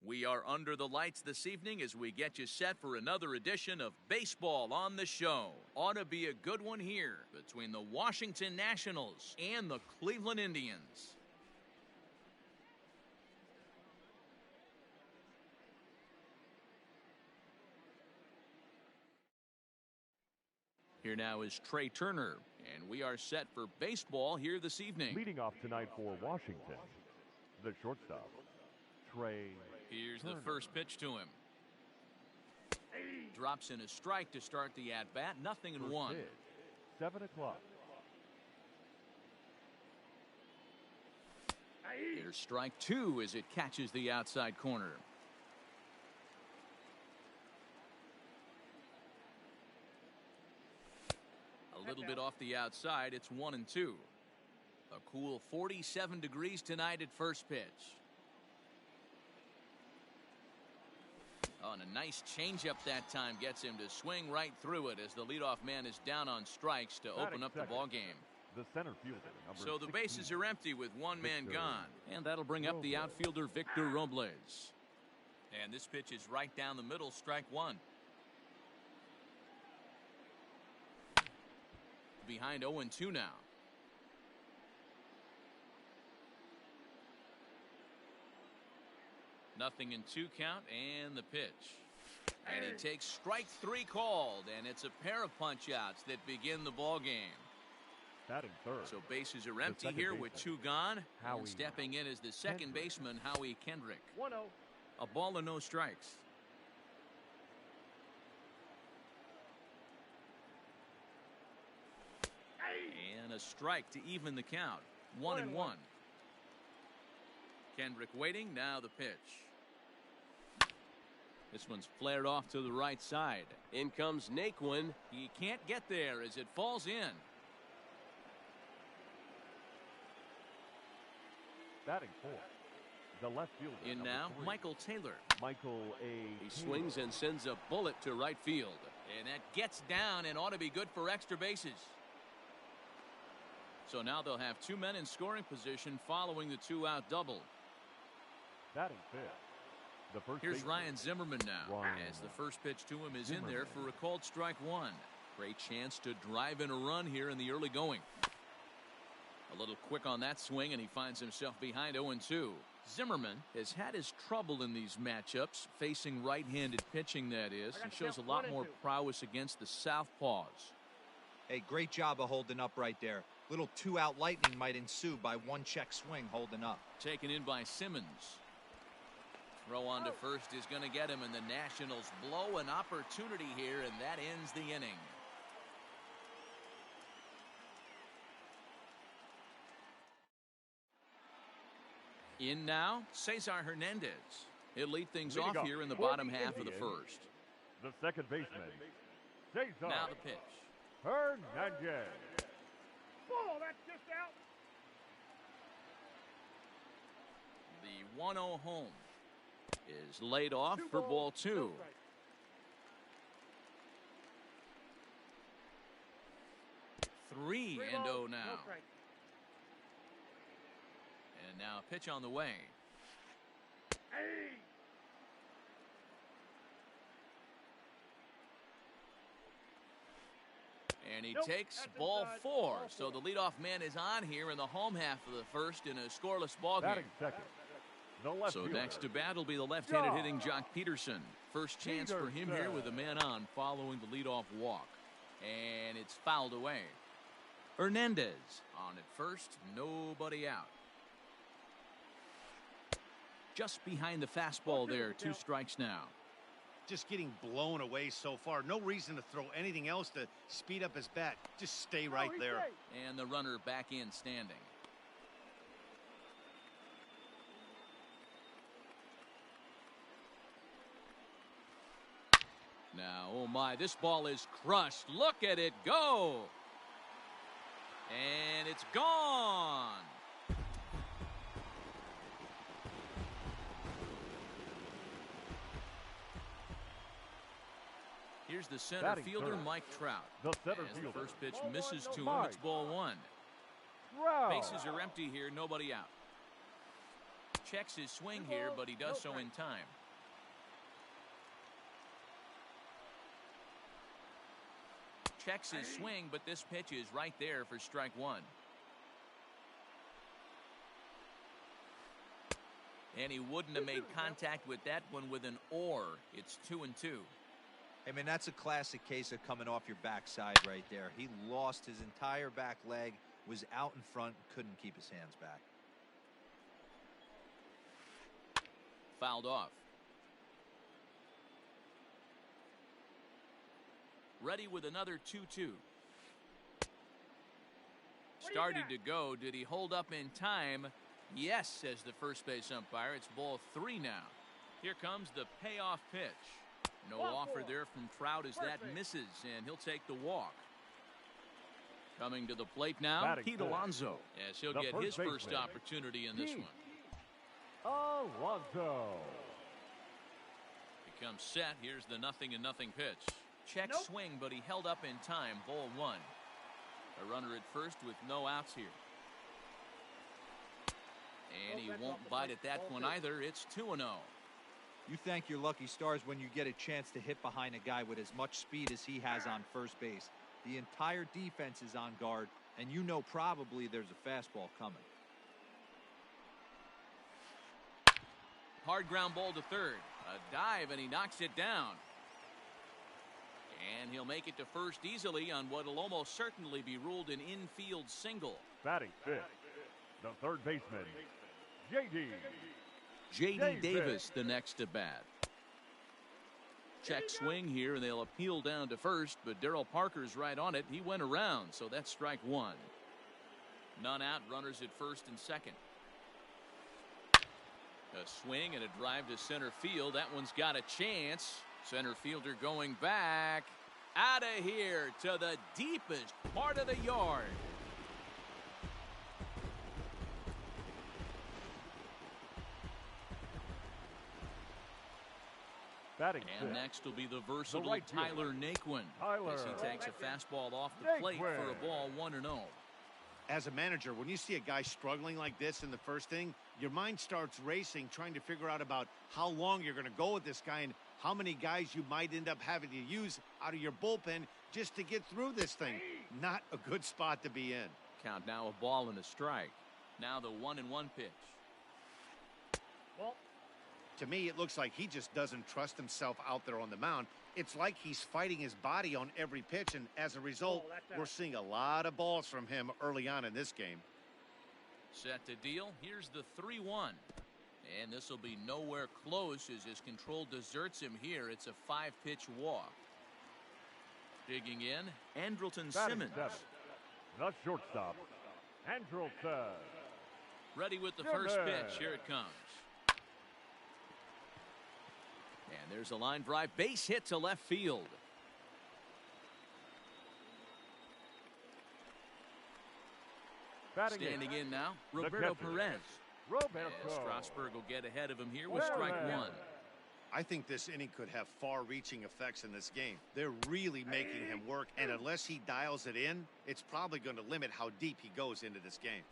We are under the lights this evening as we get you set for another edition of Baseball on the Show. Ought to be a good one here between the Washington Nationals and the Cleveland Indians. Here now is Trey Turner, and we are set for baseball here this evening. Leading off tonight for Washington, the shortstop, Trey Here's Turner. the first pitch to him. Drops in a strike to start the at-bat. Nothing in First one. pitch, 7 o'clock. Here's strike two as it catches the outside corner. A little bit off the outside. It's 1-2. A cool 47 degrees tonight at first pitch. Oh, and a nice changeup that time gets him to swing right through it as the leadoff man is down on strikes to open up the ball game. The center fielder, So the bases are empty with one man Victor gone. And that'll bring up the Robles. outfielder Victor Robles. And this pitch is right down the middle, strike one. Behind 0-2 now. Nothing in 2 count and the pitch. And he takes strike 3 called, and it's a pair of punch-outs that begin the ball game. batting third. So bases are empty second here with baseman, 2 gone. Howie And stepping in is the second Kendrick. baseman, Howie Kendrick. 1-0. A ball and no strikes. And a strike to even the count. 1-1. Kendrick waiting. Now the pitch. This one's flared off to the right side. In comes Naquin. He can't get there as it falls in. Batting fourth, the left fielder. In number now, 3, Michael Taylor. Michael A. He Taylor. swings and sends a bullet to right field. And that gets down and ought to be good for extra bases. So now they'll have 2 men in scoring position following the 2-out double. Batting fifth, the first Here's baseman, Ryan Zimmerman now, Ryan as the first pitch to him is in there Zimmerman. for a called strike one. Great chance to drive in a run here in the early going. A little quick on that swing, and he finds himself behind 0-2. Zimmerman has had his trouble in these matchups, facing right-handed pitching, that is. He shows a lot more prowess against the southpaws. Hey, great job of holding up right there. Little 2-out lightning might ensue by 1 check swing holding up. Taken in by Simmons. Throw on to first is going to get him, and the Nationals blow an opportunity here, and that ends the inning. In now, Cesar Hernandez. He'll lead things Leading off off here in the for bottom the half of the Indians, first. the second baseman, Cesar Now the pitch. Hernandez. Ball, that's just out. The 1-0 home is laid off 2 for balls, ball no 2. strikes. 3-0 3 balls, now. no strikes. And now a pitch on the way. Hey. And he Nope, takes that's ball inside. 4. Ball So 4. the leadoff man is on here in the home half of the first in a scoreless ball game. Batting second, the left So fielder, next to bat will be the left-handed Josh hitting Jock Peterson. First chance for him here with a man on following the leadoff walk. And it's fouled away. Hernandez on at first, nobody out. Just behind the fastball there, 2 strikes now. Just getting blown away so far. No reason to throw anything else to speed up his bat. Just stay right he's there. safe. And the runner back in standing. Now, oh my, this ball is crushed. Look at it go. And it's gone. Here's the center Batting fielder, third, Mike Trout. the center As the fielder, first pitch Ball one, misses no to him, strikes. it's ball 1. Trout. Bases are empty here, nobody out. Checks his swing here, but he does so in time. Checks his swing, but this pitch is right there for strike one. And he wouldn't have made contact with that one with an or. It's 2-2. I mean, that's a classic case of coming off your backside right there. He lost his entire back leg, was out in front, couldn't keep his hands back. Fouled off. Ready with another 2-2. Started to go. Did he hold up in time? Yes, says the first base umpire. It's ball 3 now. Here comes the payoff pitch. No offer there from Trout as that misses, and he'll take the walk. Coming to the plate now, Pete Alonso, as he'll get his first opportunity in this one. Alonso. Becomes set. Here's the 0-0 pitch. Check swing, but he held up in time. Ball 1. A runner at first with no outs here. And he won't bite at that one either. It's 2-0. You thank your lucky stars when you get a chance to hit behind a guy with as much speed as he has on first base. The entire defense is on guard, and you know probably there's a fastball coming. Hard ground ball to third. A dive, and he knocks it down. And he'll make it to first easily on what will almost certainly be ruled an infield single. Batting fifth, the third baseman, J.D. Davis, the next at bat. Check swing here, and they'll appeal down to first, but Darryl Parker's right on it. He went around, so that's strike one. None out, runners at first and second. A swing and a drive to center field. That one's got a chance. Center fielder going back. Out of here to the deepest part of the yard. Batting and fifth, next will be the versatile right Tyler Naquin as he takes a fastball off the plate for a ball 1-0. As a manager, when you see a guy struggling like this in the first inning, your mind starts racing, trying to figure out about how long you're going to go with this guy and how many guys you might end up having to use out of your bullpen just to get through this thing. Not a good spot to be in. Count now, a ball and a strike. Now the 1-1 pitch. Well, to me, it looks like he just doesn't trust himself out there on the mound. It's like he's fighting his body on every pitch, and as a result, we're seeing a lot of balls from him early on in this game. Set to deal. Here's the 3-1. And this will be nowhere close as his control deserts him here. It's a 5-pitch walk. Digging in, Andrelton Simmons. Seventh, the shortstop, Andrelton. Ready with the first pitch. Here it comes. And there's a line drive, base hit to left field. Standing in now, Roberto Perez. And Strasburg will get ahead of him here with strike one. I think this inning could have far-reaching effects in this game. They're really making him work, and unless he dials it in, it's probably going to limit how deep he goes into this game.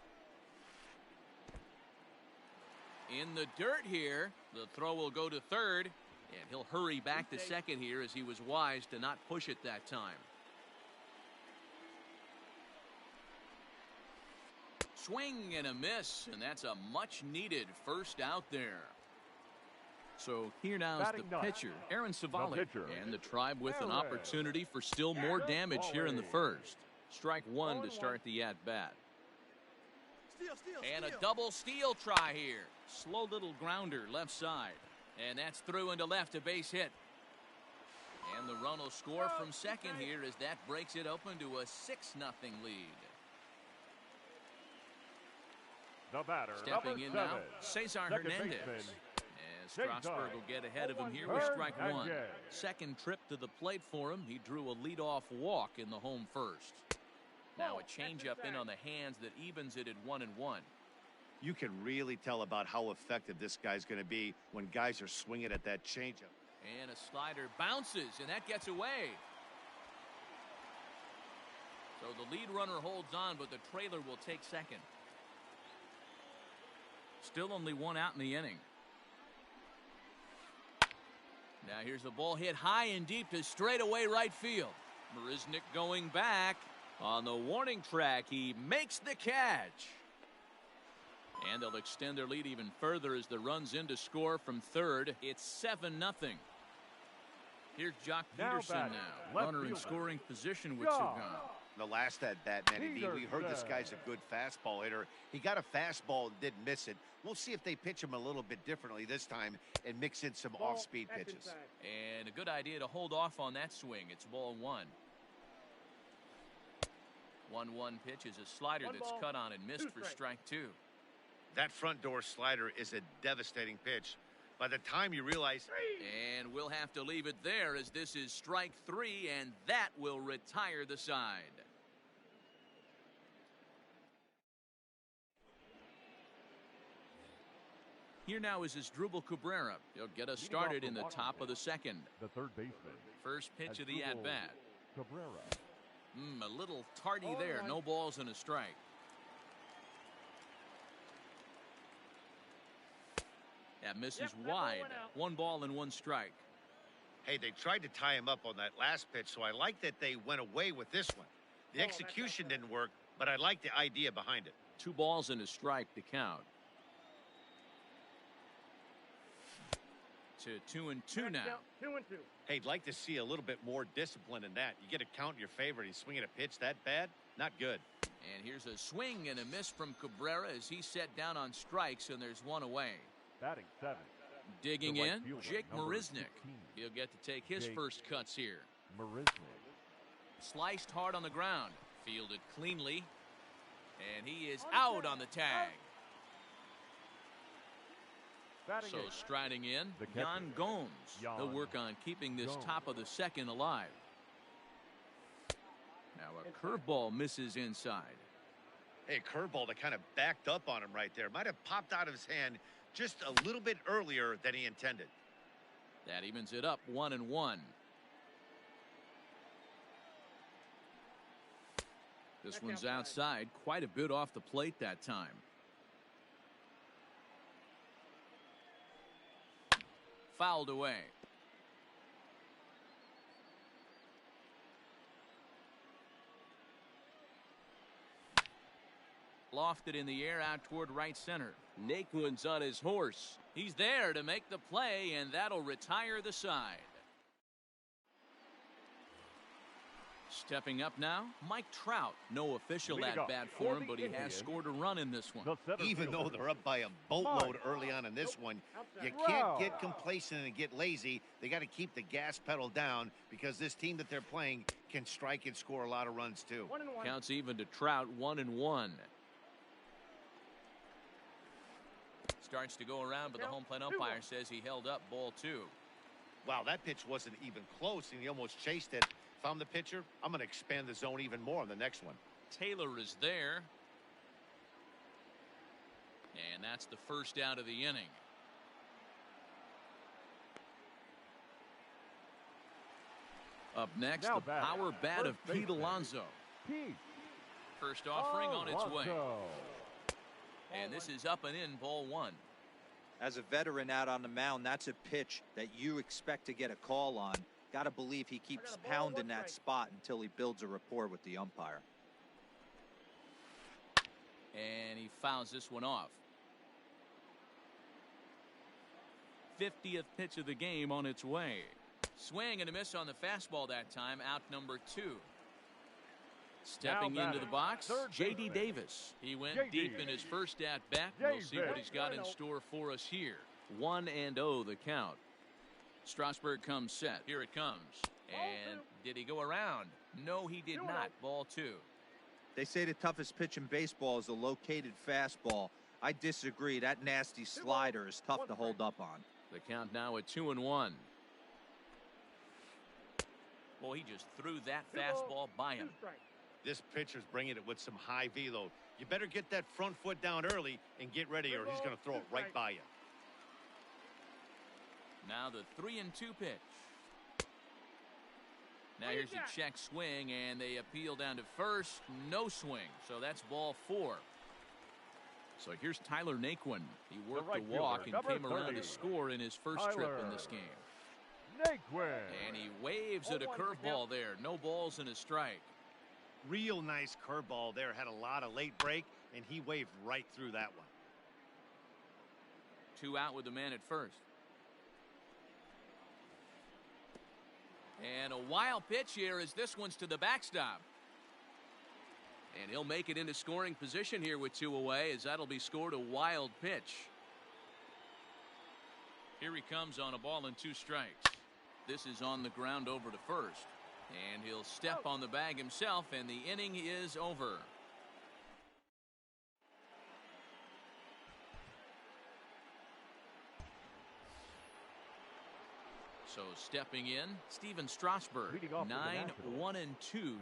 In the dirt here, the throw will go to third. And he'll hurry back to second here as he was wise to not push it that time. Swing and a miss, and that's a much-needed first out there. So here now is the pitcher, Aaron Savali, and the Tribe with an opportunity for still more damage here in the first. Strike one to start the at-bat. And a double steal try here. Slow little grounder left side. And that's through into left, a base hit. And the run will score from second here as that breaks it open to a 6-0 lead. The batter, stepping in now, Cesar Hernandez. As Strasburg will get ahead of him here with strike one. Second trip to the plate for him. He drew a leadoff walk in the home first. Now a changeup in on the hands that evens it at 1-1. You can really tell about how effective this guy's going to be when guys are swinging at that changeup. And a slider bounces, and that gets away. So the lead runner holds on, but the trailer will take second. Still only one out in the inning. Now here's the ball hit high and deep to straightaway right field. Marisnick going back. On the warning track, he makes the catch. And they'll extend their lead even further as the run's in to score from third. It's 7-0. Here's Jock Peterson now. Runner in scoring position with 2 gone. The last at bat, Manny D, we heard this guy's a good fastball hitter. He got a fastball and didn't miss it. We'll see if they pitch him a little bit differently this time and mix in some off-speed pitches. And a good idea to hold off on that swing. It's ball 1. 1-1 pitch is a slider that's cut on and missed for strike 2. That front door slider is a devastating pitch. By the time you realize... And we'll have to leave it there as this is strike 3, and that will retire the side. Here now is Asdrubal Cabrera. He'll get us started in the top of the second. The third baseman. First pitch of the at-bat. Cabrera. A little tardy there. No balls and a strike. That misses wide. 1 ball and 1 strike. Hey, they tried to tie him up on that last pitch, so I like that they went away with this one. The execution didn't work, but I like the idea behind it. 2 balls and a strike to count. To 2-2 now. 2-2. Hey, I'd like to see a little bit more discipline in that. You get a count in your favor. He's swinging a pitch that bad? Not good. And here's a swing and a miss from Cabrera as he's set down on strikes, and there's 1 away. Batting 7. Digging right in, fielder, Jake number Marisnick. 15. He'll get to take his first cuts here. Marisnick. Sliced hard on the ground. Fielded cleanly. And he is out on the tag. Batting So 8. striding in, The catcher, Yan Gomes. Yan They'll work on keeping this Gomes. top of the second alive. Now a curveball misses inside. Hey, curveball that kind of backed up on him right there. Might have popped out of his hand just a little bit earlier than he intended. That evens it up 1-1. This one's outside, quite a bit off the plate that time. Fouled away. Lofted in the air out toward right center. Naquin's on his horse. He's there to make the play, and that'll retire the side. Stepping up now, Mike Trout. No official at-bat for him, but he has scored a run in this one. Even though they're up by a boatload early on in this one, you can't get complacent and get lazy. They got to keep the gas pedal down because this team that they're playing can strike and score a lot of runs too. 1-1. Counts even to Trout, 1-1. Starts to go around, but the home plate umpire says he held up ball 2. Wow, that pitch wasn't even close, and he almost chased it. If I'm the pitcher, I'm going to expand the zone even more on the next one. Taylor is there. And that's the first out of the inning. Up next, Now the batting, power bat of first Pete baseman. Alonso. Pete. First offering on its way. Alonso. And this is up and in, ball 1. As a veteran out on the mound, that's a pitch that you expect to get a call on. Got to believe he keeps pounding that spot until he builds a rapport with the umpire. And he fouls this one off. 50th pitch of the game on its way. Swing and a miss on the fastball that time. Out number 2. Stepping Now into the batting, box, third J.D. baseman. Davis. He went J.D. deep in his first at-bat. We'll see what he's got in store for us here. 1-0 the count. Strasburg comes set. Here it comes. And did he go around? No, he did not. Ball 2. They say the toughest pitch in baseball is a located fastball. I disagree. That nasty slider is tough to hold up on. The count now at 2-1. Boy, he just threw that fastball by him. This pitcher's bringing it with some high velo. You better get that front foot down early and get ready, or he's going to throw it right by you. Now the 3-2 pitch. Now here's a check swing, and they appeal down to first. No swing, so that's ball 4. So here's Tyler Naquin. He worked right the walk fielder, and came number around to 30, score in his first trip in this game. Naquin. And he waves at a curveball there. No balls and a strike. Real nice curveball there. Had a lot of late break, and he waved right through that one. 2 out with the man at first. And a wild pitch here as this one's to the backstop. And he'll make it into scoring position here with 2 away, as that'll be scored a wild pitch. Here he comes on a ball and 2 strikes. This is on the ground over to first. And he'll step on the bag himself, and the inning is over. So stepping in, Steven Strasburg, 9-1-2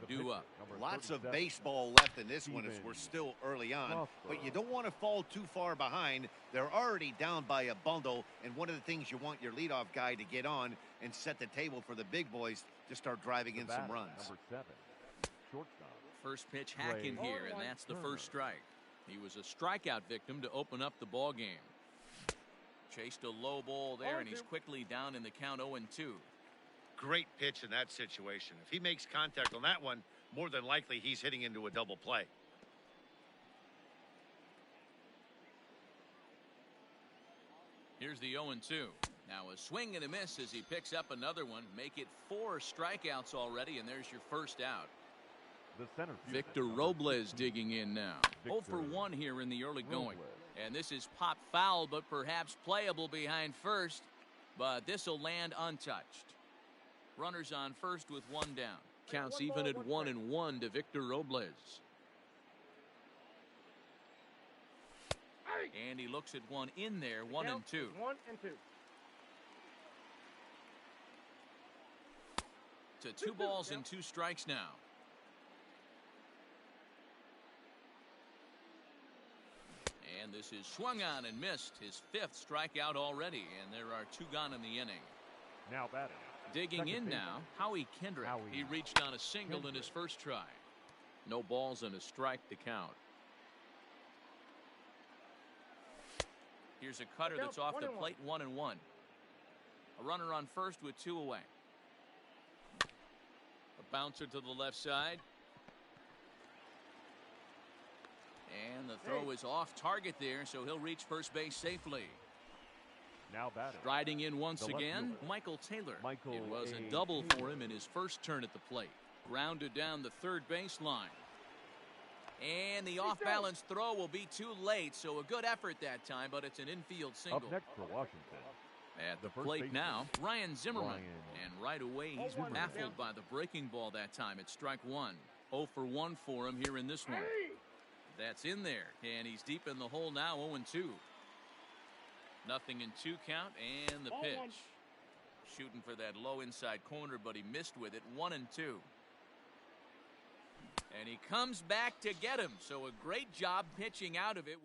due up. Lots of baseball left in this one as we're still early on, but you don't want to fall too far behind. They're already down by a bundle, and one of the things you want your leadoff guy to get on and set the table for the big boys to start driving in some runs. Number 7, shortstop. First pitch hacking here, and that's the first strike. He was a strikeout victim to open up the ball game. Chased a low ball there, and he's quickly down in the count 0-2. Great pitch in that situation. If he makes contact on that one, more than likely he's hitting into a double play. Here's the 0-2. Now a swing and a miss as he picks up another one. Make it 4 strikeouts already, and there's your first out. The center fielder, Victor Robles digging in now. 0 for 1 here in the early going. And this is pop foul, but perhaps playable behind first. But this will land untouched. Runners on first with 1 down. Counts even at 1-1 to Victor Robles. And he looks at one in there, 1-2. 1 and 2. To 2 balls and 2 strikes now. And this is swung on and missed. His 5th strikeout already, and there are 2 gone in the inning. Now batting. Digging in now, Howie Kendrick. He reached on a single in his first try. No balls and a strike to count. Here's a cutter that's off the plate, 1-1. A runner on first with 2 away. A bouncer to the left side. And the throw is off target there, so he'll reach first base safely. Now batting. Striding in once again, Michael Taylor. It was a double for him in his first turn at the plate. Grounded down the third baseline. And the off-balance throw will be too late, so a good effort that time, but it's an infield single. Up next for Washington. At the plate now, Ryan Zimmerman. And right away, he's baffled by the breaking ball that time at strike 1. 0 for 1 for him here in this one. That's in there, and he's deep in the hole now, 0-2. Nothing in 2 count, and the pitch. Shooting for that low inside corner, but he missed with it, 1-2. And he comes back to get him, so a great job pitching out of it.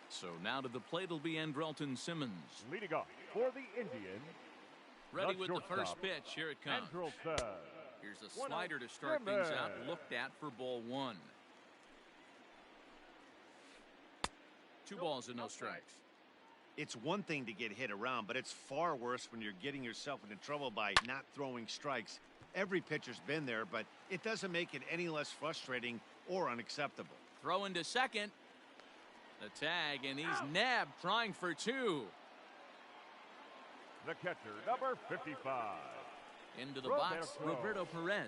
So now to the plate will be Andrelton Simmons. Leading off for the Indians. Ready with the first pitch, here it comes. Andrelton. Here's a slider to start things out, looked at for ball 1. 2 balls and no strikes. It's one thing to get hit around, but it's far worse when you're getting yourself into trouble by not throwing strikes. Every pitcher's been there, but it doesn't make it any less frustrating or unacceptable. Throw into second. The tag, and he's nabbed, trying for 2. The catcher, number 55. Into the box, Roberto Perez,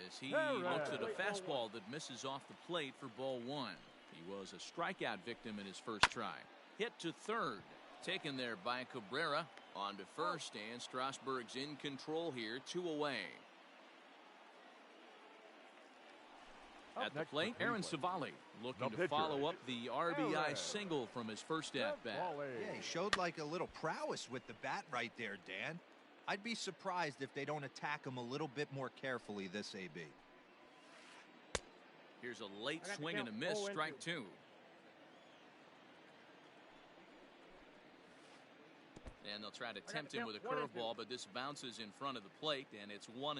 as he looks at a fastball that misses off the plate for ball 1. He was a strikeout victim in his first try. Hit to third. Taken there by Cabrera. On to first, and Strasburg's in control here, 2 away. At the plate, Aaron Savali looking to follow up the RBI single from his first at-bat. Yeah, he showed like a little prowess with the bat right there, Dan. I'd be surprised if they don't attack him a little bit more carefully this AB. Here's a late swing and a miss, strike 2. And they'll try to tempt him with a curveball, but this bounces in front of the plate, and it's 1-2.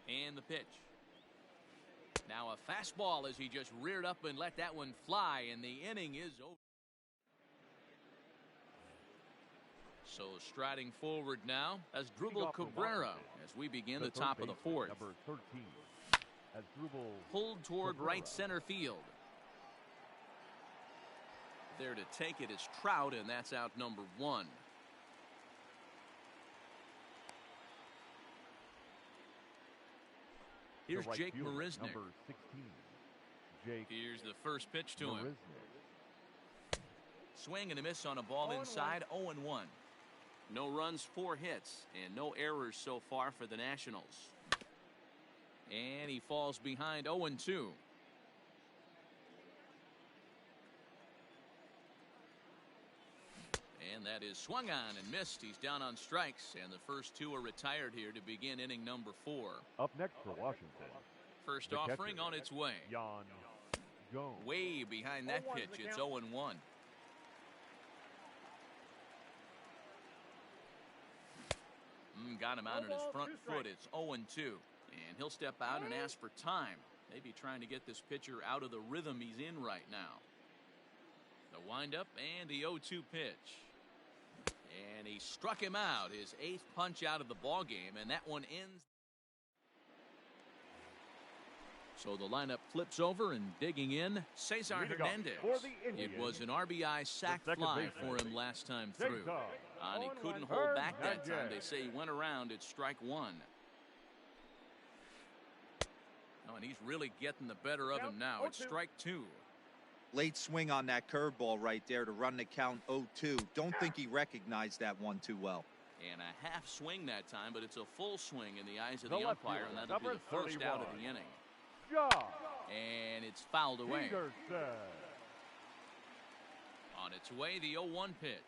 And the pitch. Now a fastball as he just reared up and let that one fly, and the inning is over. So striding forward now as Drupal Cabrera as we begin the top of the fourth. Number 13. As Drupal Pulled toward Cabrera. right center field. There to take it is Trout, and that's out number 1. Here's The right Jake fielder, Marisnick. Number 16. Jake Here's the first pitch to him. Marisnick. Swing and a miss on a ball 0-1. inside, 0-1. No runs, 4 hits, and no errors so far for the Nationals. And he falls behind 0-2. And that is swung on and missed. He's down on strikes, and the first 2 are retired here to begin inning number 4. Up next for Washington. First The offering catcher, on its way. Jan Jones. Way behind that 0-1 pitch. is the It's count. 0-1. Got him out on his 1 ball, front 2 foot. strikes. It's 0-2. And he'll step out and ask for time. Maybe trying to get this pitcher out of the rhythm he's in right now. The windup and the 0-2 pitch. And he struck him out. His 8th punch out of the ball game, and that one ends. So the lineup flips over, and digging in, Cesar Leading off Hernandez. for the It Indians, was an RBI sac second fly baseman, for him last time through. Cesar And he 0-1. couldn't hold back that time. Hernandez. They say he went around at strike 1. Oh, and he's really getting the better of him now. It's 0-2. strike 2. Late swing on that curveball right there to run the count 0-2. Don't think he recognized that one too well. And a half swing that time, but it's a full swing in the eyes of The the left umpire, fielder, and that'll be number the first out of 31. the inning. Josh And it's fouled away. Peterson. On its way, the 0-1 pitch.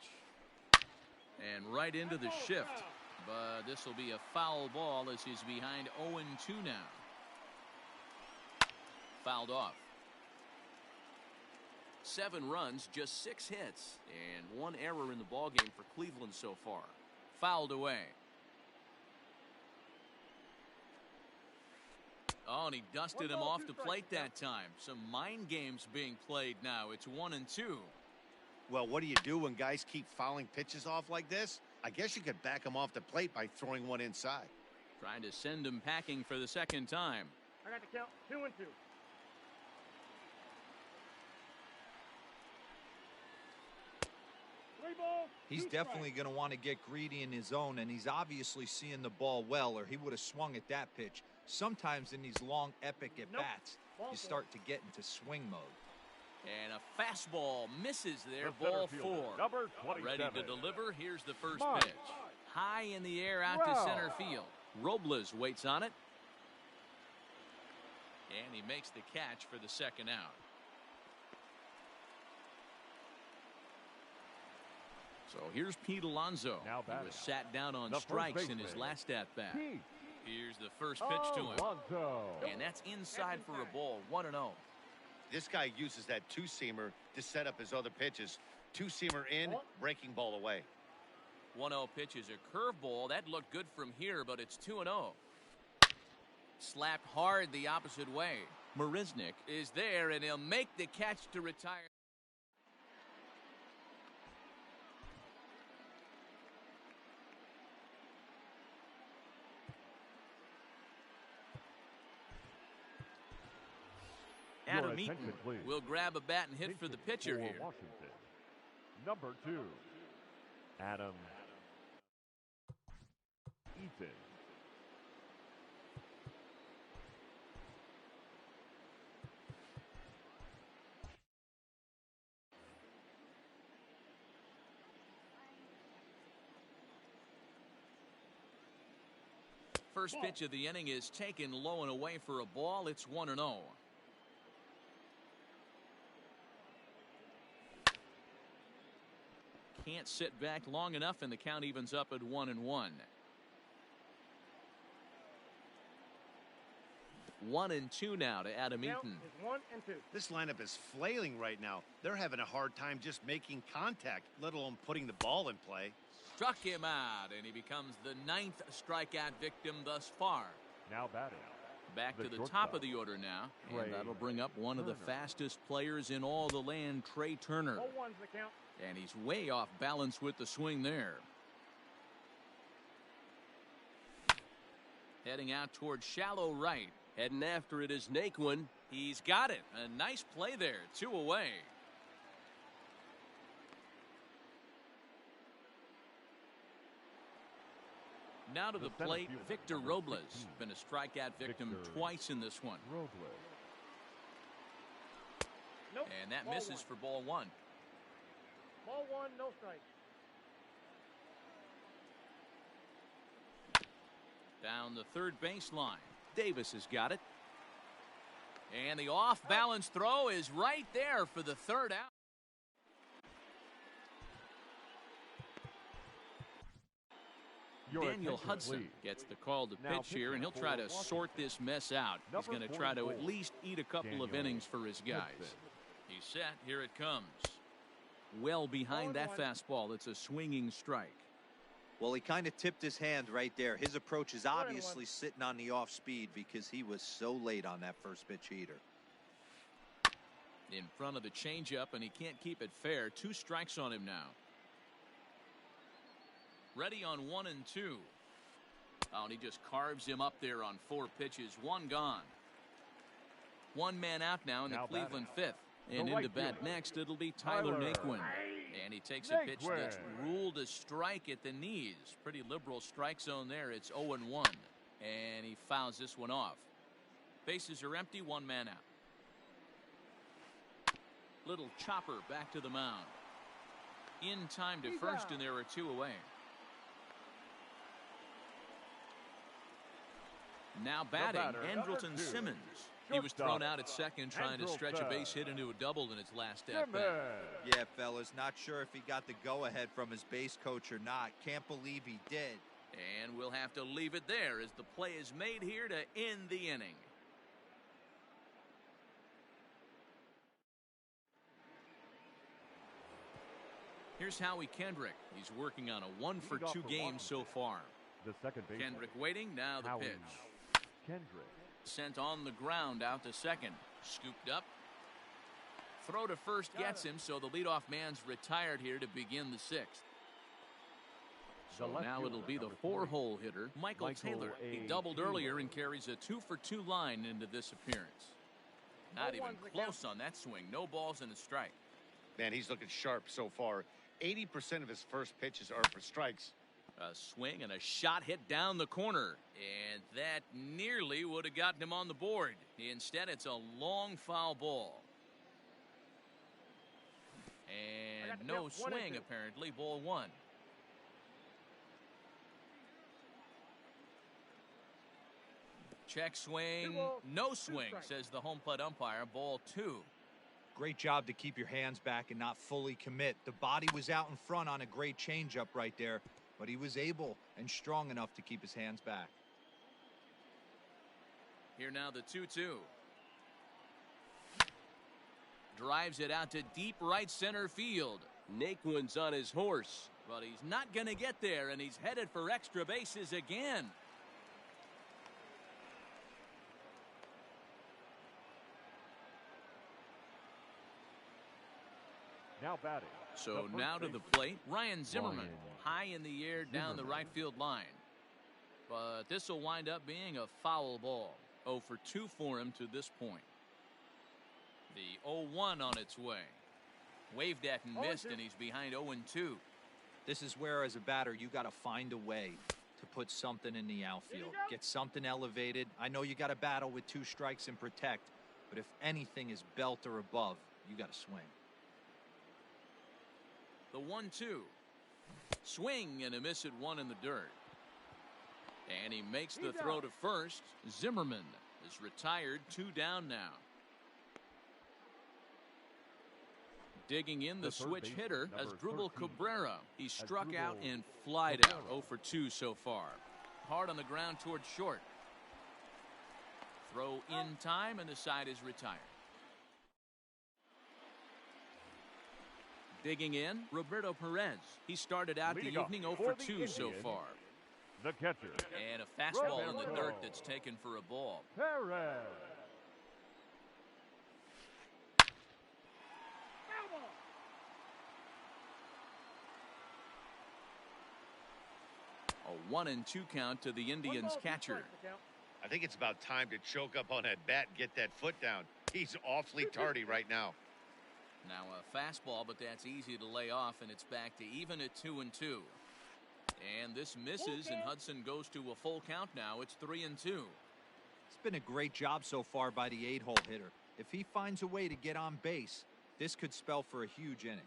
And right into the shift. But this will be a foul ball as he's behind 0-2 now. Fouled off. 7 runs, just 6 hits, and 1 error in the ballgame for Cleveland so far. Fouled away. Oh, and he dusted 1 him ball, off 2 the strikes. plate that time. Some mind games being played now. It's 1-2. Well, what do you do when guys keep fouling pitches off like this? I guess you could back them off the plate by throwing one inside. Trying to send him packing for the second time. I got the count 2-2. He's definitely going to want to get greedy in his zone, and he's obviously seeing the ball well, or he would have swung at that pitch. Sometimes in these long, epic at-bats, you start to get into swing mode. And a fastball misses there. The center Ball fielder, 4. number 27. Ready to deliver. Here's the first Mark. pitch. High in the air out to Wow. center field. Robles waits on it. And he makes the catch for the second out. So here's Pete Alonso. Now He batting. was sat down on The first strikes in baseman, his last at-bat. Pete Here's the first pitch to him. Alonso. And that's inside for a ball. 1-0. This guy uses that two-seamer to set up his other pitches. Two-seamer in, breaking ball away. 1-0 pitch is a curveball. That looked good from here, but it's 2-0. Slapped hard the opposite way. Marisnick is there, and he'll make the catch to retire. Your Adam attention, Eaton please. will grab a bat and hit for the pitcher For here. Washington. Number 2. Adam Eaton. First pitch of the inning is taken low and away for a ball. It's 1-0. Can't sit back long enough, and the count evens up at 1-1. 1-2 now to Adam Count Eaton. is 1-2. This lineup is flailing right now. They're having a hard time just making contact, let alone putting the ball in play. Struck him out, and he becomes the 9th strikeout victim thus far. Now batting. Back to the top of the order now, and that'll bring up one of the fastest players in all the land, Trey Turner. 0-1's the count. And he's way off balance with the swing there. Heading out towards shallow right. Heading after it is Naquin. He's got it. A nice play there. 2 away. Now to the plate, Victor Robles. Been a strikeout victim twice in this one. Nope. And that Ball misses 1. for ball 1. Ball 1, no strike. Down the third baseline. Davis has got it. And the off-balance throw is right there for the third out. Daniel Hudson gets the call to pitch here, and he'll try to sort this mess out. He's going to try to at least eat a couple of innings for his guys. He's set. Here it comes. Well behind that fastball. It's a swinging strike. Well, he kind of tipped his hand right there. His approach is obviously sitting on the off speed because he was so late on that first pitch heater. In front of the changeup, and he can't keep it fair. 2 strikes on him now. Ready on 1 and 2. Oh, and he just carves him up there on 4 pitches. 1 gone. 1 man out now in the Cleveland fifth. And into bat next, it'll be Tyler Naquin. And he takes a pitch that's ruled a strike at the knees. Pretty liberal strike zone there. It's 0-1. And he fouls this one off. Bases are empty. 1 man out. Little chopper back to the mound. In time to first, and there are 2 away. Now batting, Andrelton Simmons. He was thrown out at second trying to stretch a base hit into a double in its last at bat. Yeah, fellas, not sure if he got the go-ahead from his base coach or not. Can't believe he did. And we'll have to leave it there as the play is made here to end the inning. Here's Howie Kendrick. He's working on a 1-for-2 game so far. The second base. Kendrick waiting. Now the pitch. Kendrick. Sent on the ground out to second. Scooped up. Throw to first gets him, so the leadoff man's retired here to begin the 6th. So now it'll be the 4-hole hitter, Michael Taylor. He doubled earlier and carries a 2-for-2 line into this appearance. Not even close on that swing. No balls and a strike. Man, he's looking sharp so far. 80% of his first pitches are for strikes. A swing and a shot hit down the corner. And that nearly would have gotten him on the board. Instead, it's a long foul ball. And no swing, apparently. Ball 1. Check swing. No swing, says the home plate umpire. Ball 2. Great job to keep your hands back and not fully commit. The body was out in front on a great changeup right there, but he was able and strong enough to keep his hands back. Here now the 2-2. Drives it out to deep right center field. Naquin's on his horse, but he's not going to get there, and he's headed for extra bases again. Now batting. So now to the plate, Ryan Zimmerman. High in the air down the right field line. But this will wind up being a foul ball. 0 for 2 for him to this point. The 0-1 on its way. Waved at and missed, and he's behind 0-2. This is where, as a batter, you got to find a way to put something in the outfield. Get something elevated. I know you got to battle with 2 strikes and protect, but if anything is belt or above, you got to swing. The 1-2. Swing and a miss at 1 in the dirt. And he makes the throw to first. Zimmerman is retired. 2 down now. Digging in the switch hitter as Asdrubal Cabrera. He struck out and flied out. 0 for 2 so far. Hard on the ground towards short. Throw in time, and the side is retired. Digging in, Roberto Perez. He started out the evening 0 for 2 so far. The catcher. And a fastball in the dirt that's taken for a ball. Perez. A 1-2 count to the Indians catcher. I think it's about time to choke up on that bat and get that foot down. He's awfully tardy right now. Now a fastball, but that's easy to lay off, and it's back to even at 2-2. And this misses, and Hudson goes to a full count now. It's 3-2. It's been a great job so far by the 8-hole hitter. If he finds a way to get on base, this could spell for a huge inning.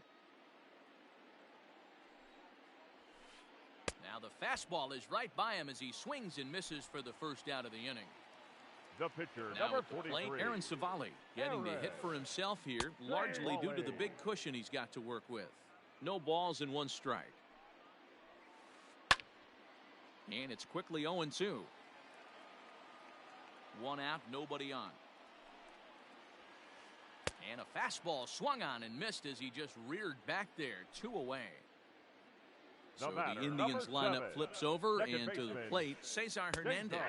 Now the fastball is right by him as he swings and misses for the first out of the inning. The pitcher, Now number at the plate, 43. Aaron Savali getting the hit for himself here, largely due to the big cushion he's got to work with. No balls and 1 strike. And it's quickly 0-2. 1 out, nobody on. And a fastball swung on and missed as he just reared back there. 2 away. So the Indians lineup flips over, and to the plate, Cesar Hernandez.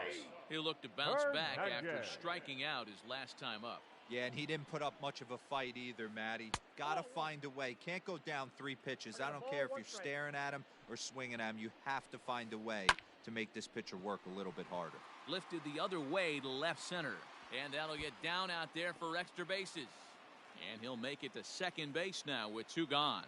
He'll look to bounce back after striking out his last time up. Yeah, and he didn't put up much of a fight either, Matty. Gotta find a way. Can't go down 3 pitches. I don't care if you're staring at him or swinging at him. You have to find a way to make this pitcher work a little bit harder. Lifted the other way to left center. And that'll get down out there for extra bases. And he'll make it to second base now with 2 gone.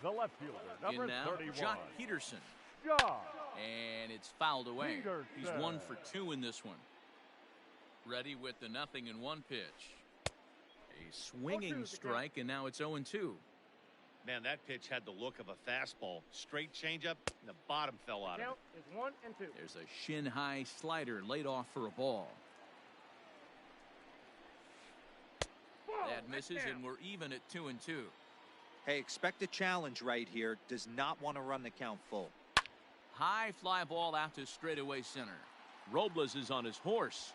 The left fielder, number In now, 31. Jock Peterson. Jock. And it's fouled away. Peterson. He's 1 for 2 in this one. Ready with the 0-1 pitch. A swinging strike, and now it's 0-2. Man, that pitch had the look of a fastball. Straight changeup, and the bottom fell out of it. Count is 1-2. There's a shin-high slider laid off for a ball. That misses, and we're even at 2-2. Hey, expect a challenge right here. Does not want to run the count full. High fly ball out to straightaway center. Robles is on his horse.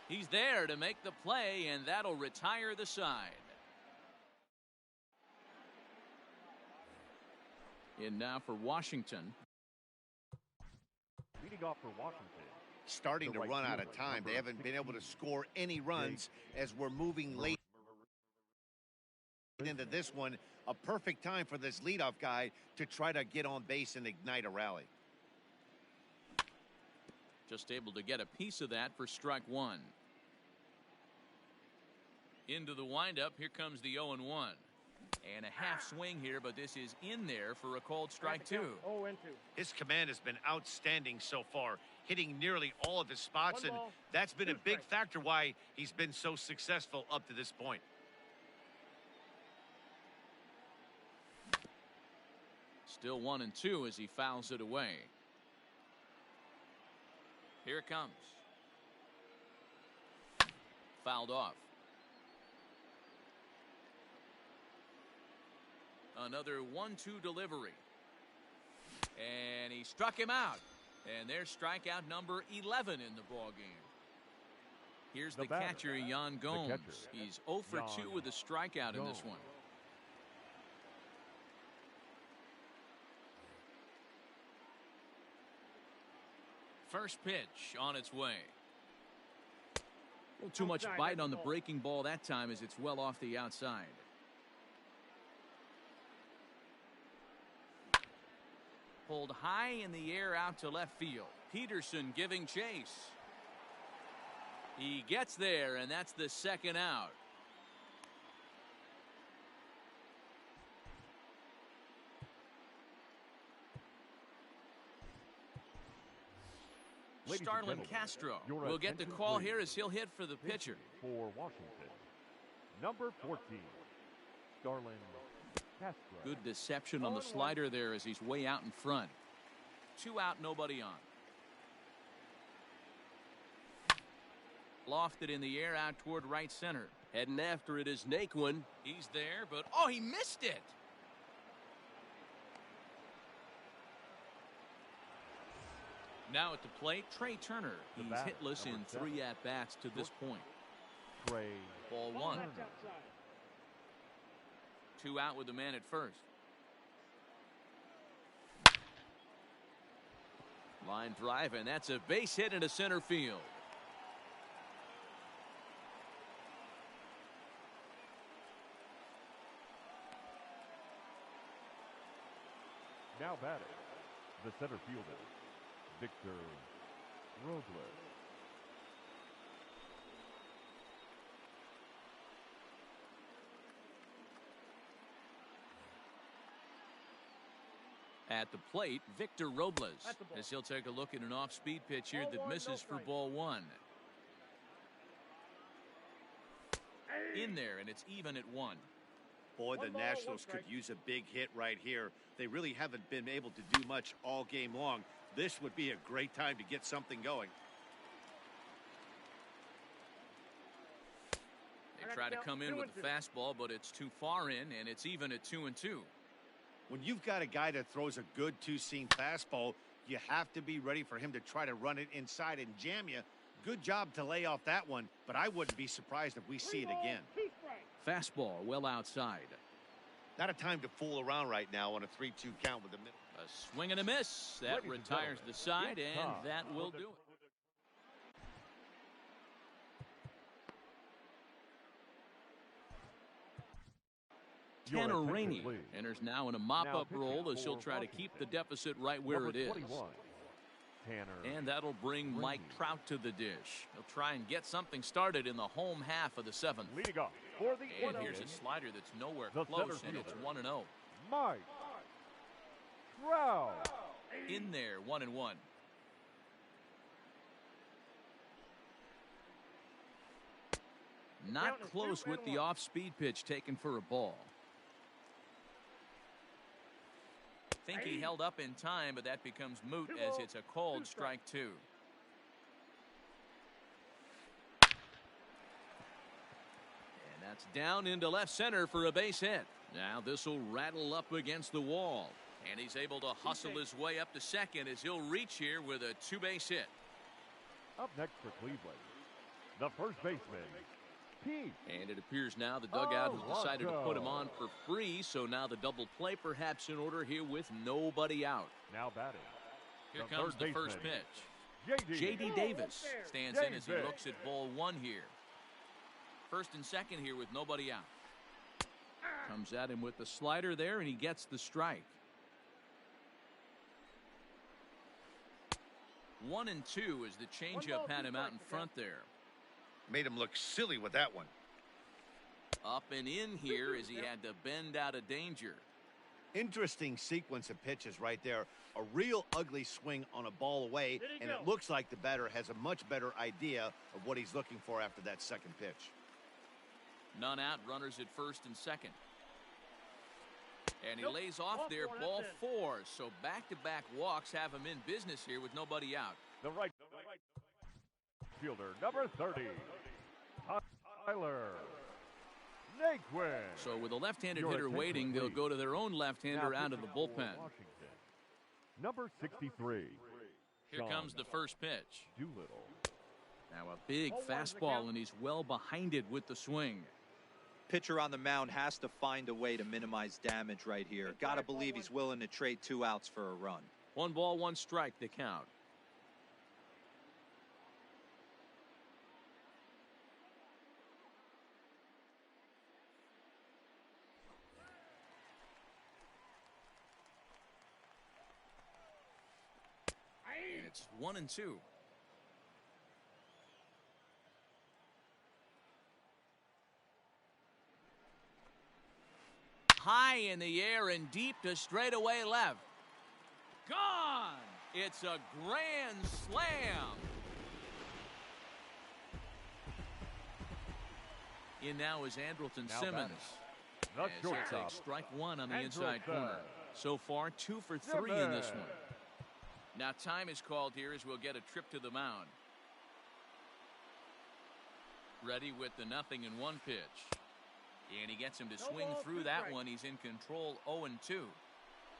He's there to make the play, and that'll retire the side. In now for Washington. Leading off for Washington. Starting to run out of time. They haven't been able to score any runs as we're moving late into this one. A perfect time for this leadoff guy to try to get on base and ignite a rally. Just able to get a piece of that for strike 1. Into the windup. Here comes the 0-1. And a half swing here, but this is in there for a called strike 2. 0-2. His command has been outstanding so far, hitting nearly all of his spots, and that's been a big factor why he's been so successful up to this point. Still 1-2 as he fouls it away. Here it comes. Fouled off. Another 1-2 delivery. And he struck him out. And there's strikeout number 11 in the ball game. Here's the catcher, Yan Gomes. He's 0 for 2 with a strikeout in this one. First pitch on its way. A little too much bite on the breaking ball that time as it's well off the outside. Pulled high in the air out to left field. Peterson giving chase. He gets there, and that's the second out. Starlin Castro will get the call here as he'll hit for the pitcher. For Washington, number 14, Starlin Castro. Good deception on the slider there as he's way out in front. 2 out, nobody on. Lofted in the air out toward right center. Heading after it is Naquin. He's there, but oh, he missed it. Now at the plate, Trey Turner. He's hitless in 3 at-bats to this point. Trey. Ball 1. 2 out with the man at first. Line drive, and that's a base hit into center field. Now batting, the center fielder, Victor Robles. At the plate, Victor Robles, as he'll take a look at an off-speed pitch here that misses for ball 1. In there, and it's even at 1. Boy, the Nationals could use a big hit right here. They really haven't been able to do much all game long. This would be a great time to get something going. They try to come in with the fastball, but it's too far in, and it's even at 2-2. When you've got a guy that throws a good two-seam fastball, you have to be ready for him to try to run it inside and jam you. Good job to lay off that one, but I wouldn't be surprised if we see it again. Fastball well outside. Not a time to fool around right now on a 3-2 count with the middle. A swing and a miss. That retires the side, and that will do it. Tanner Rainey enters now in a mop-up role as he'll try to keep the deficit right where it is. And that'll bring Mike Trout to the dish. He'll try and get something started in the home half of the 7th. Leading off for the and here's a slider that's nowhere close, and it's 1-0. Mike Trout. In there, 1-1. Not close with the off-speed pitch taken for a ball. Think he held up in time, but that becomes moot as it's a called strike 2. And that's down into left center for a base hit. Now this will rattle up against the wall, and he's able to hustle his way up to second as he'll reach here with a 2-base hit. Up next for Cleveland, the first baseman, Pete. And it appears now the dugout has decided to put him on for free, so now the double play perhaps in order here with nobody out. Now batting. Here comes the first pitch. J.D. Davis stands in as he looks at ball 1 here. First and second here with nobody out. Comes at him with the slider there, and he gets the strike. 1-2 as the changeup had him out in front there. Made him look silly with that one. Up and in here as he had to bend out of danger. Interesting sequence of pitches right there. A real ugly swing on a ball away, and it looks like the batter has a much better idea of what he's looking for after that second pitch. None out, runners at first and second. And he lays off there, ball 4. So back-to-back walks have him in business here with nobody out. The right fielder, number 30, Tyler Naquin. So with a left-handed hitter waiting, they'll go to their own left-hander out of the bullpen. Number 63. Here comes the first pitch. Doolittle. Now a big fastball, and he's well behind it with the swing. Pitcher on the mound has to find a way to minimize damage right here. Got to believe he's willing to trade 2 outs for a run. 1 ball, 1 strike, the count. And it's 1-2. High in the air and deep to straightaway left. Gone! It's a grand slam. In now is Andrelton Simmons. As he'll take strike 1 on the inside corner. So far, 2 for 3 in this one. Now time is called here as we'll get a trip to the mound. Ready with the 0-1 pitch. And he gets him to swing through that one. He's in control, 0-2.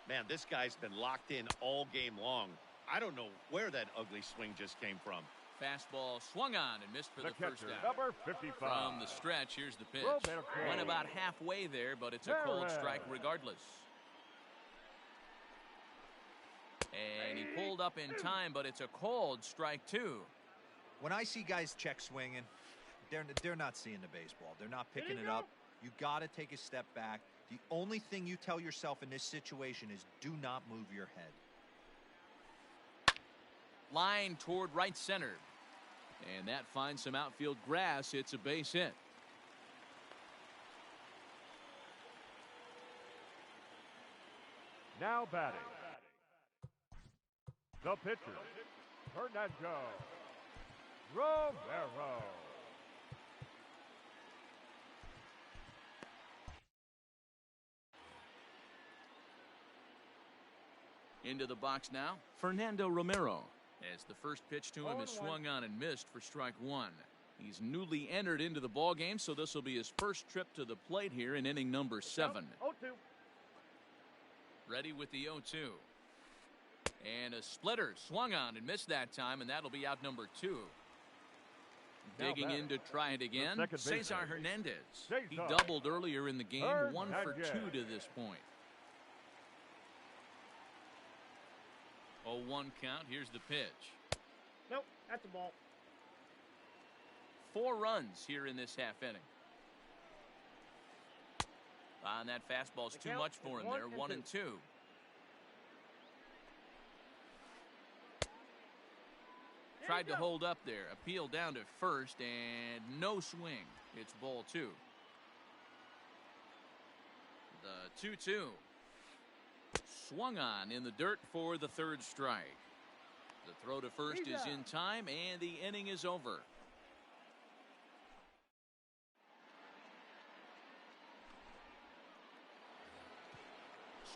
Man, this guy's been locked in all game long. I don't know where that ugly swing just came from. Fastball swung on and missed for the first catcher, out. number 55. From the stretch, here's the pitch. Roberto. Went about halfway there, but it's a cold strike regardless. And he pulled up in time, but it's a cold strike two. When I see guys check swinging, they're not seeing the baseball. They're not picking it up. You got to take a step back. The only thing you tell yourself in this situation is do not move your head. Line toward right center. And that finds some outfield grass. It's a base hit. Now batting. The pitcher, Fernando Romero. Into the box now, Fernando Romero. As the first pitch to him is swung on and missed for strike one. He's newly entered into the ball game, so this will be his first trip to the plate here in inning number 7. 0-2. Ready with the 0-2. And a splitter swung on and missed that time, and that'll be out number 2. Digging in to try it again, Cesar Hernandez. He doubled earlier in the game, 1 for 2 to this point. 0-1 count. Here's the pitch. Nope, that's a ball. 4 runs here in this half inning. And that fastball's too much for him there. 1-2. Tried to hold up there. Appeal down to first and no swing. It's ball 2. The 2-2. Swung on in the dirt for the third strike. The throw to first is in time and the inning is over.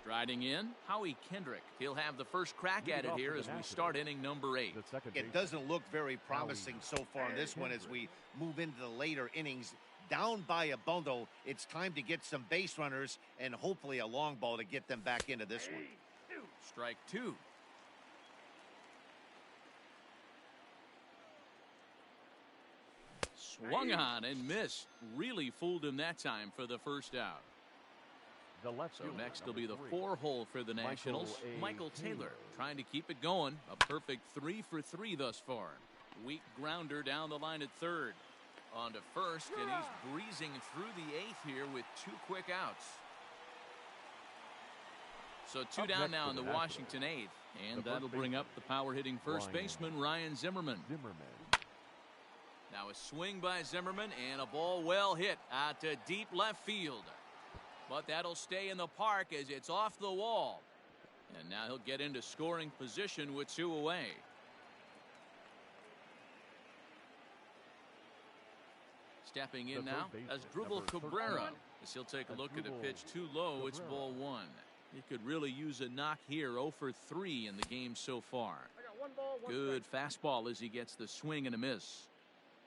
Striding in, Howie Kendrick. He'll have the first crack at it here as we start inning number 8. It doesn't look very promising so far in this one as we move into the later innings. Down by a bundle, it's time to get some base runners and hopefully a long ball to get them back into this one. Strike 2. Swung on and missed. Really fooled him that time for the first out. So next will be the 4-hole for the Nationals. Michael Taylor trying to keep it going. A perfect 3 for 3 thus far. Weak grounder down the line at third. On to first, and he's breezing through the 8th here with 2 quick outs. So 2 down now in the Washington 8th. And that'll bring up the power-hitting first baseman, Ryan Zimmerman. Now a swing by Zimmerman, and a ball well hit out to deep left field. But that'll stay in the park as it's off the wall. And now he'll get into scoring position with 2 away. Stepping in now as Drupal Cabrera. As he'll take a look at a pitch too low, it's ball 1. He could really use a knock here. 0 for 3 in the game so far. Good fastball as he gets the swing and a miss.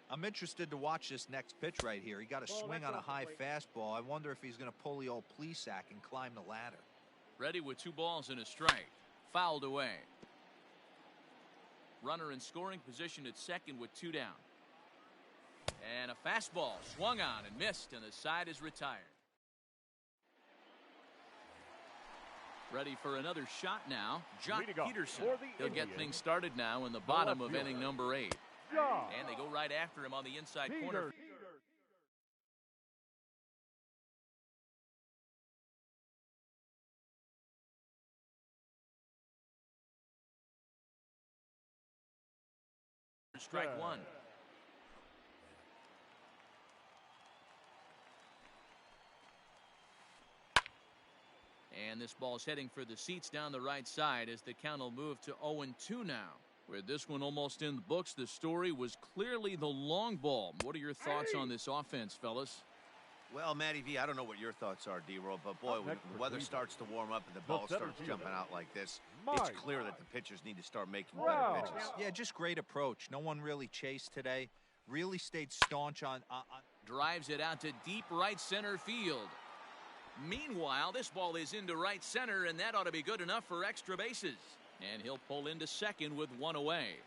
I'm interested to watch this next pitch right here. He got a swing on a high fastball. I wonder if he's going to pull the old Plesac and climb the ladder. Ready with 2 balls and a strike. Fouled away. Runner in scoring position at second with 2 down. And a fastball swung on and missed, and the side is retired. Ready for another shot now. Jock Peterson. He'll get things started now in the bottom of inning number 8. And they go right after him on the inside corner. Strike 1. And this ball's heading for the seats down the right side as the count will move to 0-2 now. With this one almost in the books, the story was clearly the long ball. What are your thoughts on this offense, fellas? Well, Matty V, I don't know what your thoughts are, D-Roll, but boy, when the weather starts to warm up and the ball starts jumping out like this, it's clear that the pitchers need to start making better pitches. Yeah, just great approach. No one really chased today. Really stayed staunch on. Drives it out to deep right center field. Meanwhile, this ball is into right center, and that ought to be good enough for extra bases. And he'll pull into second with 1 away.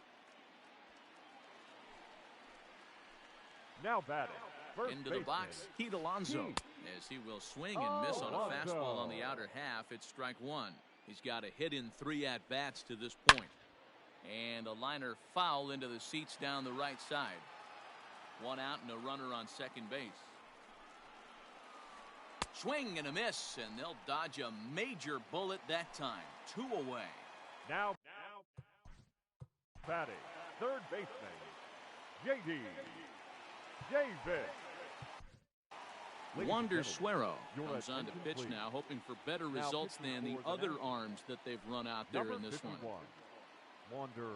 Now batting. First Into the baseman, box, Pete Alonso. As he will swing and miss on a fastball on the outer half, it's strike one. He's got a hit in 3 at-bats to this point. And a liner foul into the seats down the right side. 1 out and a runner on second base. Swing and a miss, and they'll dodge a major bullet that time. 2 away. Now batting. Third baseman, J.D. Davis. Wander Suero comes on to pitch now, hoping for better results than the other arms that they've run out there in this one. Wander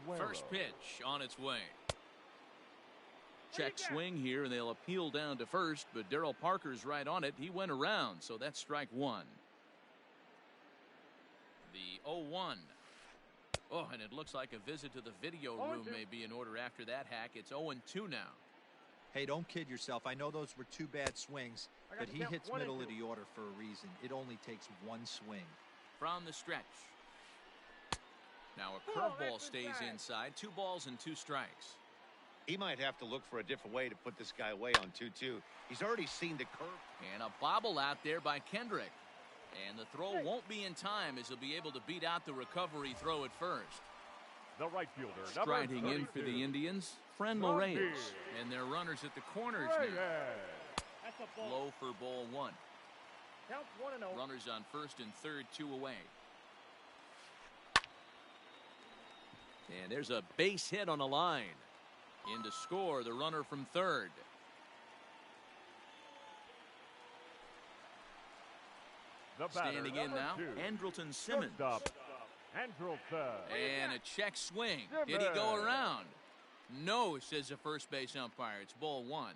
Suero. First pitch on its way. Check swing here, and they'll appeal down to first, but Darryl Parker's right on it. He went around, so that's strike one. The 0-1. Oh, and it looks like a visit to the video room may be in order after that hack. It's 0-2 now. Hey, don't kid yourself. I know those were 2 bad swings, but he hits middle of the order for a reason. It only takes 1 swing. From the stretch. Now a curveball stays inside. 2 balls and 2 strikes. He might have to look for a different way to put this guy away on 2-2. He's already seen the curve. And a bobble out there by Kendrick. And the throw won't be in time as he'll be able to beat out the recovery throw at first. The right fielder, striding in for the Indians, Franmil Reyes. And their runners at the corners now. That's a ball. Low for ball 1. Count 1-0. Runners on first and third, 2 away. And there's a base hit on the line. In to score the runner from third. Standing in now, Andrelton Simmons. And a check swing. Did he go around? No, says the first base umpire. It's ball 1.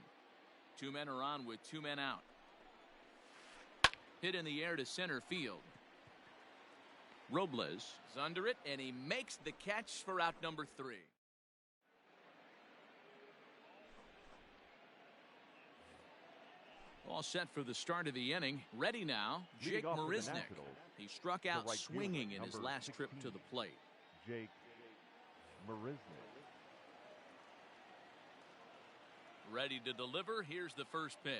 2 men are on with 2 men out. Hit in the air to center field. Robles is under it, and he makes the catch for out number 3. All set for the start of the inning. Ready now, Jake Marisnick. He struck out swinging in his last trip to the plate. Jake Marisnick. Ready to deliver. Here's the first pitch.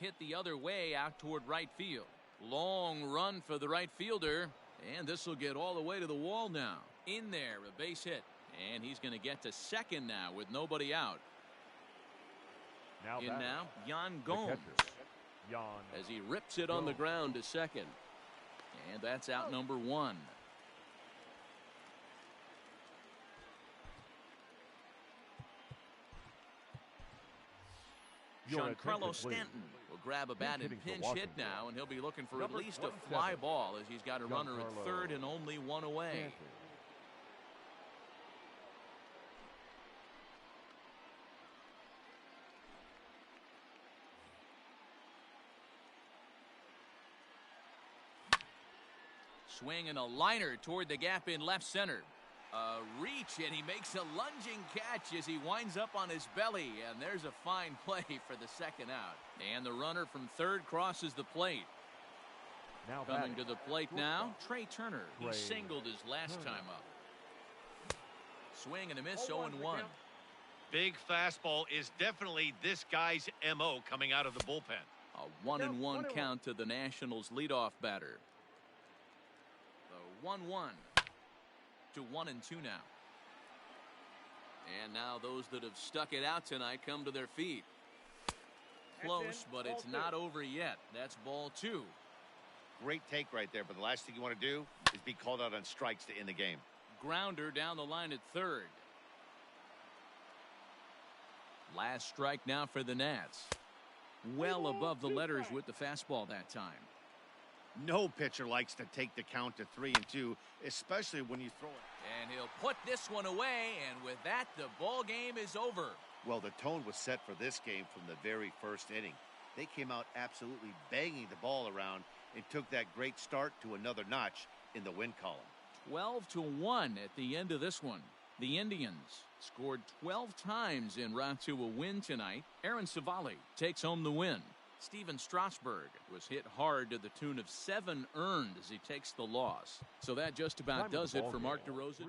Hit the other way out toward right field. Long run for the right fielder. And this will get all the way to the wall now. In there, a base hit. And he's going to get to second now with nobody out. In now, Yan Gomes. As he rips it on the ground to second. And that's out number 1. Giancarlo Stanton will grab a bat and pinch hit now, and he'll be looking for at least a fly ball as he's got a runner at third and only 1 away. Swing and a liner toward the gap in left center. A reach, and he makes a lunging catch as he winds up on his belly. And there's a fine play for the second out. And the runner from third crosses the plate. Coming to the plate now, Trey Turner. He singled his last time up. Swing and a miss, 0-1. Big fastball is definitely this guy's MO coming out of the bullpen. A 1-1 count to the Nationals' leadoff batter. The 1-1 to 1-2 now. And now those that have stuck it out tonight come to their feet. Close, but it's not over yet. That's ball 2. Great take right there, but the last thing you want to do is be called out on strikes to end the game. Grounder down the line at third. Last strike now for the Nats. Well above the letters with the fastball that time. No pitcher likes to take the count to 3-2, especially when you throw it. And he'll put this one away, and with that, the ball game is over. Well, the tone was set for this game from the very first inning. They came out absolutely banging the ball around and took that great start to another notch in the win column. 12-1 at the end of this one. The Indians scored 12 times en route to a win tonight. Aaron Savali takes home the win. Steven Strasburg was hit hard to the tune of 7 earned as he takes the loss. So that just about does it for Mark DeRosa.